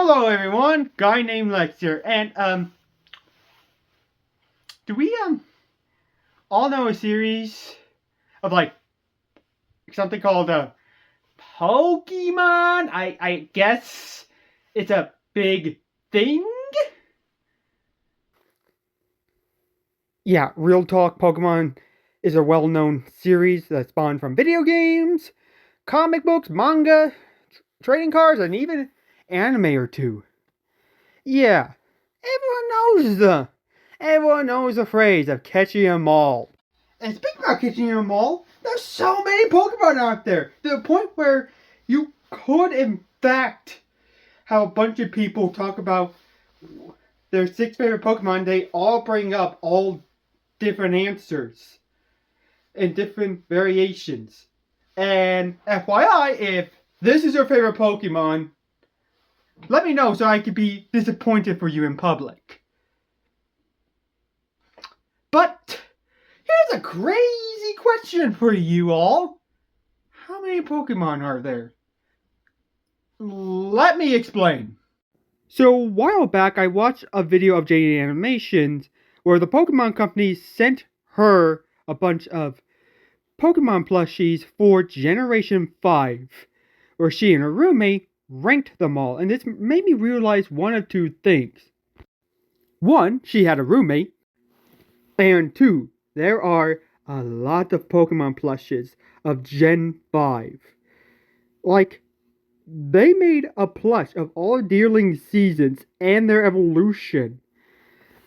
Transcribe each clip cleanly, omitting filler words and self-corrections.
Hello everyone, guy named Lex here, and do we all know a series of something called Pokemon? I guess it's a big thing? Yeah, real talk, Pokemon is a well-known series that spawned from video games, comic books, manga, trading cards, and even anime or two. Yeah, everyone knows the phrase of catching 'em all. And speaking about catching 'em all, there's so many Pokemon out there to the point where you could, in fact, have a bunch of people talk about their 6 favorite Pokemon. They all bring up all different answers and different variations. And FYI, if this is your favorite Pokemon, let me know so I could be disappointed for you in public. But here's a crazy question for you all. How many Pokemon are there? Let me explain. So a while back I watched a video of JD Animations where the Pokemon company sent her a bunch of Pokemon plushies for Generation 5, where she and her roommate ranked them all, and this made me realize one of two things. One, she had a roommate, and two, there are a lot of Pokemon plushes of Gen 5. Like, they made a plush of all Deerling seasons and their evolution.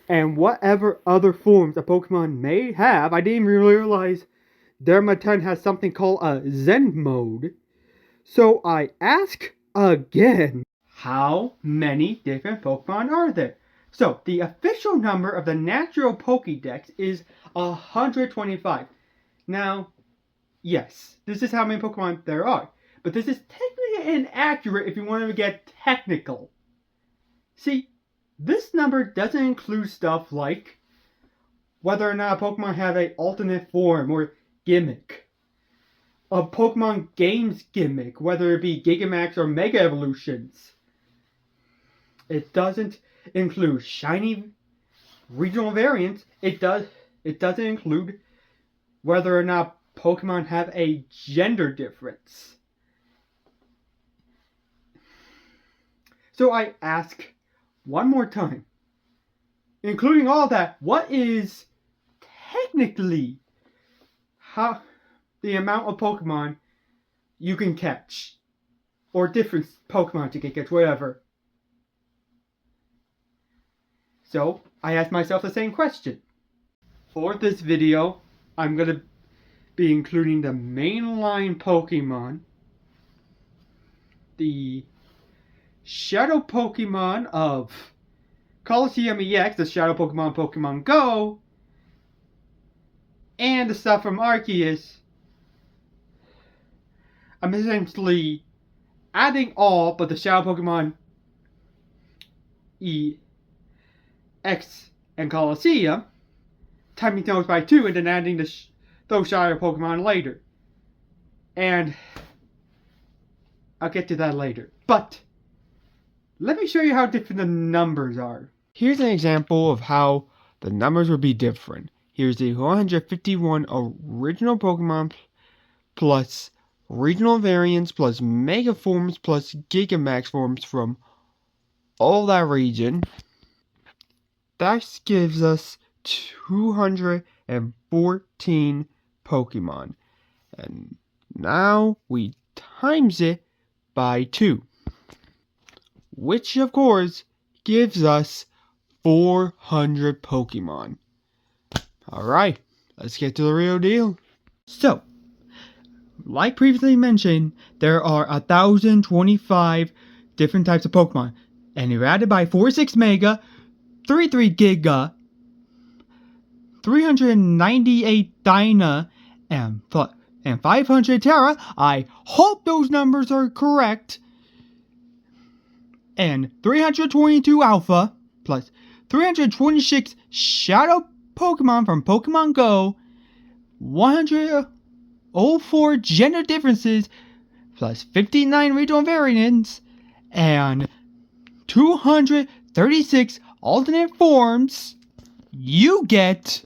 And whatever other forms a Pokemon may have, I didn't even realize Dermaton has something called a Zen mode. So I ask again, how many different Pokemon are there? So, the official number of the natural Pokédex is 125. Now, yes, this is how many Pokemon there are. But this is technically inaccurate if you want to get technical. See, this number doesn't include stuff like whether or not a Pokemon have an alternate form or gimmick. A Pokemon games gimmick, whether it be Gigamax or Mega Evolutions. It doesn't include shiny regional variants. It doesn't include whether or not Pokemon have a gender difference. So I ask one more time, including all that, what is technically the amount of Pokemon you can catch? Or different Pokemon you can catch, whatever. So, I asked myself the same question. For this video, I'm going to be including the mainline Pokemon, the Shadow Pokemon of Colosseum EX, the Shadow Pokemon Pokemon Go, and the stuff from Arceus. I'm essentially adding all but the Shadow Pokemon EX and Colosseum, timing those by 2, and then adding those Shadow Pokemon later. And I'll get to that later. But let me show you how different the numbers are. Here's an example of how the numbers would be different. Here's the 151 original Pokemon plus regional variants plus Mega forms plus Gigamax forms from all that region. That gives us 214 Pokemon. And now we times it by 2. Which, of course, gives us 400 Pokemon. Alright, let's get to the real deal. So, like previously mentioned, there are 1,025 different types of Pokemon. And they're added by 46 Mega, 33 Giga, 398 Dyna, and 500 Terra. I hope those numbers are correct. And 322 Alpha, plus 326 Shadow Pokemon from Pokemon Go, 104 gender differences, plus 59 regional variants, and 236 alternate forms, you get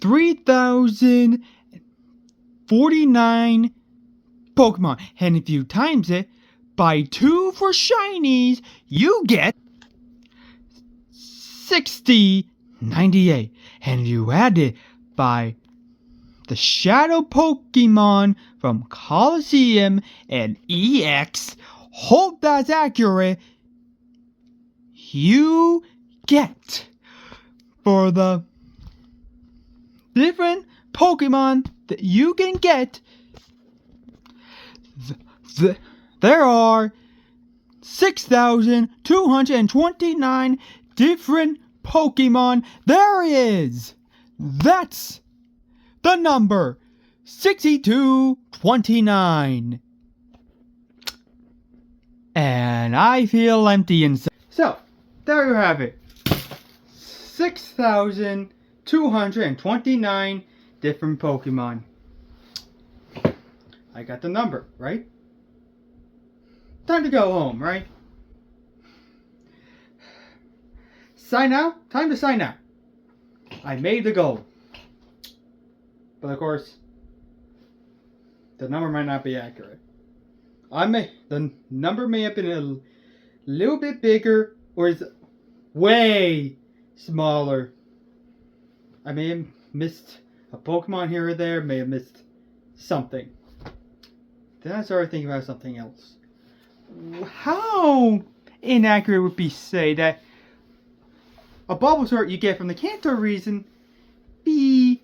3,049 Pokemon. And if you times it by 2 for shinies, you get 6098. And if you add it by the Shadow Pokemon from Colosseum and EX, hope that's accurate, you get, for the different Pokemon that you can get, there are 6,229 different Pokemon there is. That's the number 6229. And I feel empty inside. So, there you have it. 6,229 different Pokemon. I got the number, right? Time to go home, right? Sign out? Time to sign out. I made the goal. But of course, the number might not be accurate. The number may have been a little bit bigger, or is way smaller. I may have missed a Pokemon here or there, may have missed something. Then I started thinking about something else. How inaccurate would be say that a Bulbasaur you get from the Kanto region be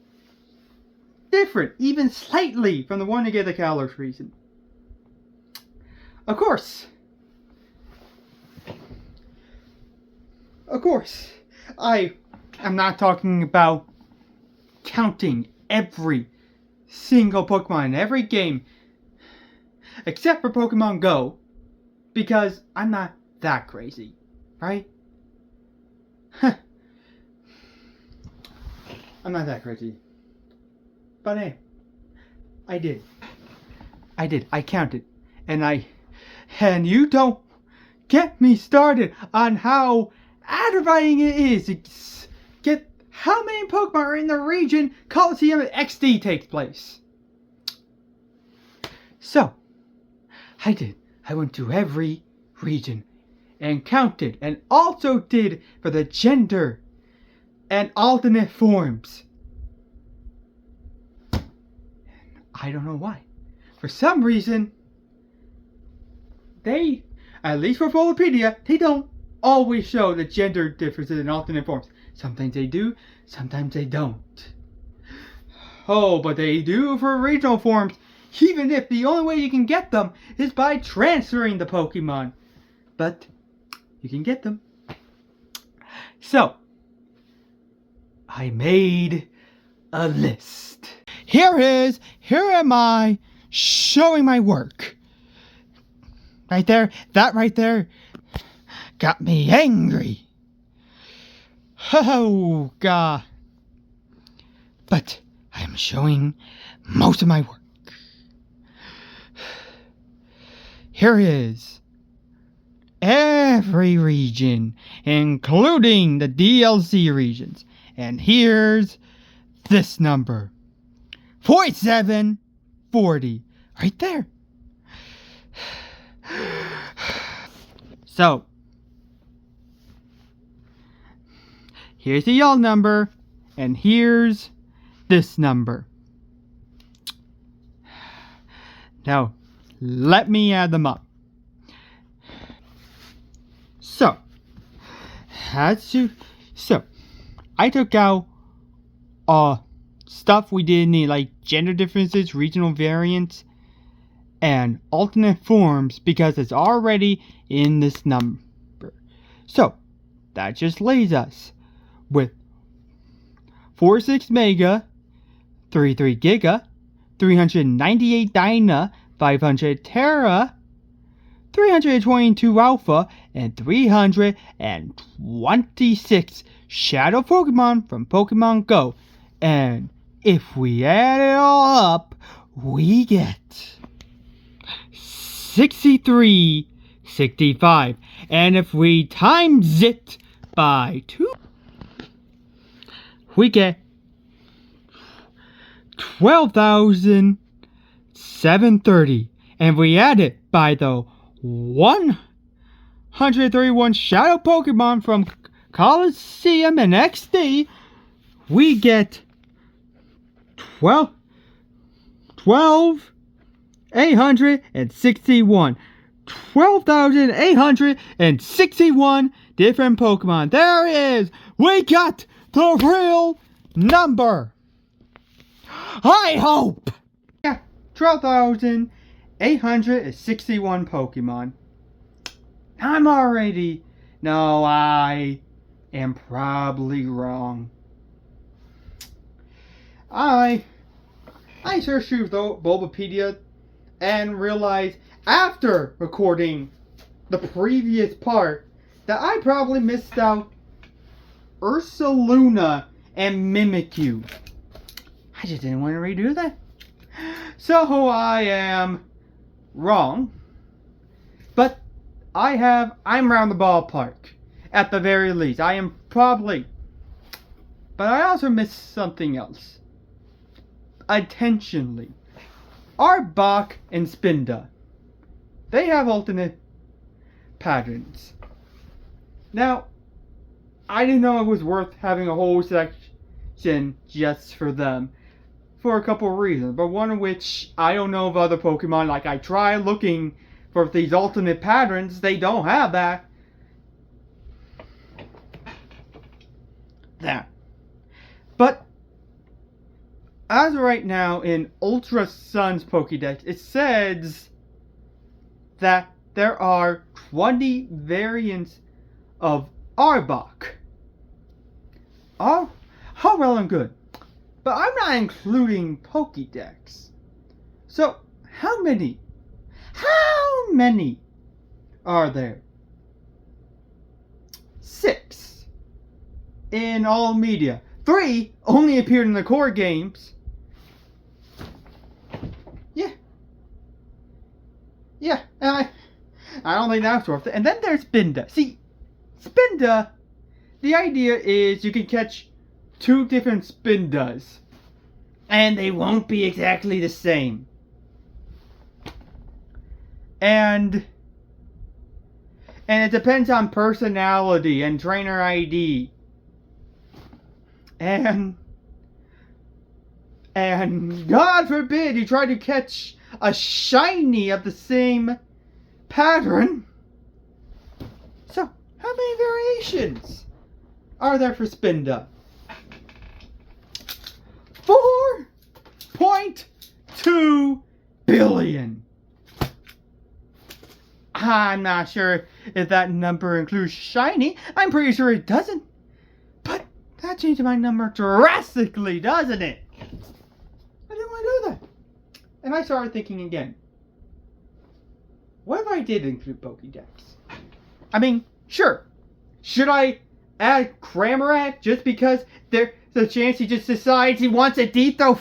different, even slightly, from the one you get the Kalos region? Of course, I am not talking about counting every single Pokemon in every game, except for Pokemon Go, because I'm not that crazy, right? I'm not that crazy. But hey, I did. I counted. And you don't get me started on how aggravating it is to get how many Pokemon are in the region Colosseum XD takes place. So, I did. I went to every region and counted, and also did for the gender and alternate forms. I don't know why. For some reason, they, at least for Wikipedia, they don't always show the gender differences in alternate forms. Sometimes they do, sometimes they don't. Oh, but they do for regional forms, even if the only way you can get them is by transferring the Pokemon. But you can get them. So, I made a list. Here am I showing my work. Right there, that right there got me angry. Oh, God. But I am showing most of my work. Here is every region, including the DLC regions. And here's this number. 4740. Right there. So, here's the y'all number, and here's this number. Now, let me add them up. So, I took out stuff we didn't need, like gender differences, regional variants, and alternate forms, because it's already in this number. So, that just leaves us with 46 Mega, 33 Giga, 398 Dyna, 500 Terra, 322 Alpha, and 326 Shadow Pokemon from Pokemon Go. And if we add it all up, we get 63, 65. And if we times it by 2, we get 12,730. And we add it by the 131 Shadow Pokemon from Coliseum and XD, we get 12,861. 12,861 different Pokemon. There it is! We got the real number! I hope! Yeah, 12,861 Pokemon. No, I am probably wrong. I searched through Bulbapedia and realized after recording the previous part that I probably missed out Ursaluna and Mimikyu. I just didn't want to redo that. So I am wrong. But I'm around the ballpark. At the very least. I am probably. But I also missed something else. Intentionally. Arbok and Spinda. They have alternate patterns. Now, I didn't know it was worth having a whole section just for them. For a couple of reasons. But one of which, I don't know of other Pokemon. Like, I tried looking for these alternate patterns. They don't have that. But as of right now in Ultra Sun's Pokédex, it says that there are 20 variants of Arbok. All well and good. But I'm not including Pokédex. So, how many are there? 6 in all media. 3 only appeared in the core games. Yeah, and I don't think that's worth it. And then there's Spinda. See, Spinda, the idea is you can catch 2 different Spindas, and they won't be exactly the same. And it depends on personality and trainer ID. And God forbid you try to catch a shiny of the same pattern. So, how many variations are there for Spinda? 4.2 billion. I'm not sure if that number includes shiny. I'm pretty sure it doesn't. But that changed my number drastically, doesn't it? I didn't want to do that. And I started thinking again. What if I did include Pokédex? I mean, sure. Should I add Cramorant just because there's a chance he just decides he wants to dethrone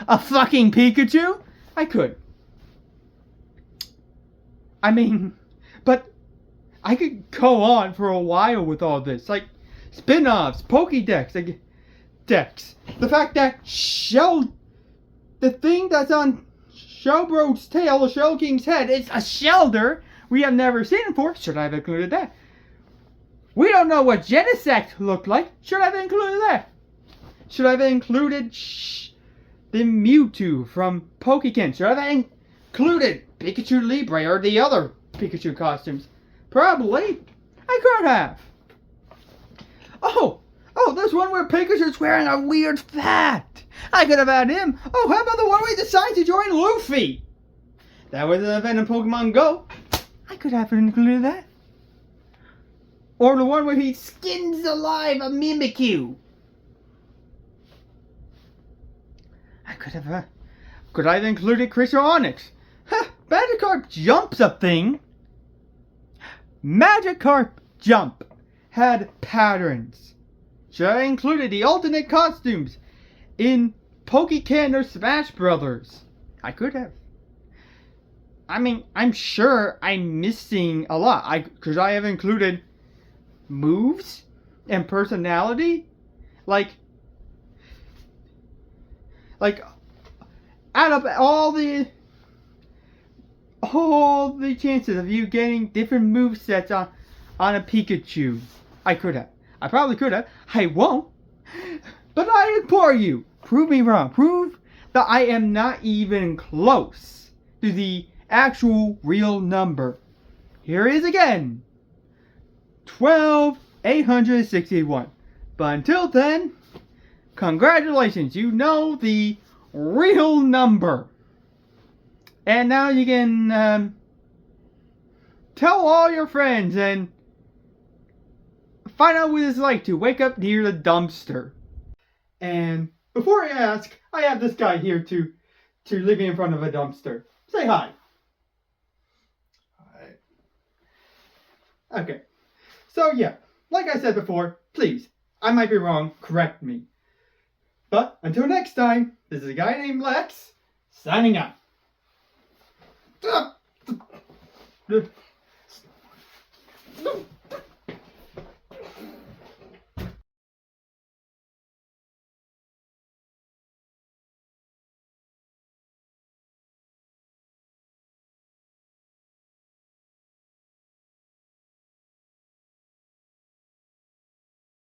a fucking Pikachu? I could. I mean, but I could go on for a while with all this. Like, spin-offs, Pokédex, Dex. The fact that the thing that's on Shelbro's tail, the Shell King's head, is a Shelder we have never seen before. Should I have included that? We don't know what Genesect looked like. Should I have included that? Should I have included the Mewtwo from Pokékin? Should I have included Pikachu Libre or the other Pikachu costumes? Probably. I could have. Oh, there's one where Pikachu's wearing a weird hat. I could have had him. Oh, how about the one where he decides to join Luffy? That was an event in Pokemon Go. I could have included that. Or the one where he skins alive a Mimikyu. Could I have included Crystal Onyx? Magikarp jumps a thing. Magikarp Jump had patterns. Should I have included the alternate costumes in Pokécan or Smash Brothers? I could have. I mean, I'm sure I'm missing a lot. Because I have included moves and personality. Like out of all the chances of you getting different move sets on a Pikachu, I could have. I probably could have. I won't. But I implore you, prove me wrong. Prove that I am not even close to the actual real number. Here it is again. 12,861. But until then, congratulations, you know the real number. And now you can tell all your friends and find out what it's like to wake up near the dumpster. And before I ask, I have this guy here to leave me in front of a dumpster. Say hi. Hi. Okay. So yeah, like I said before, please, I might be wrong, correct me. But until next time, this is a guy named Lex, signing out. No.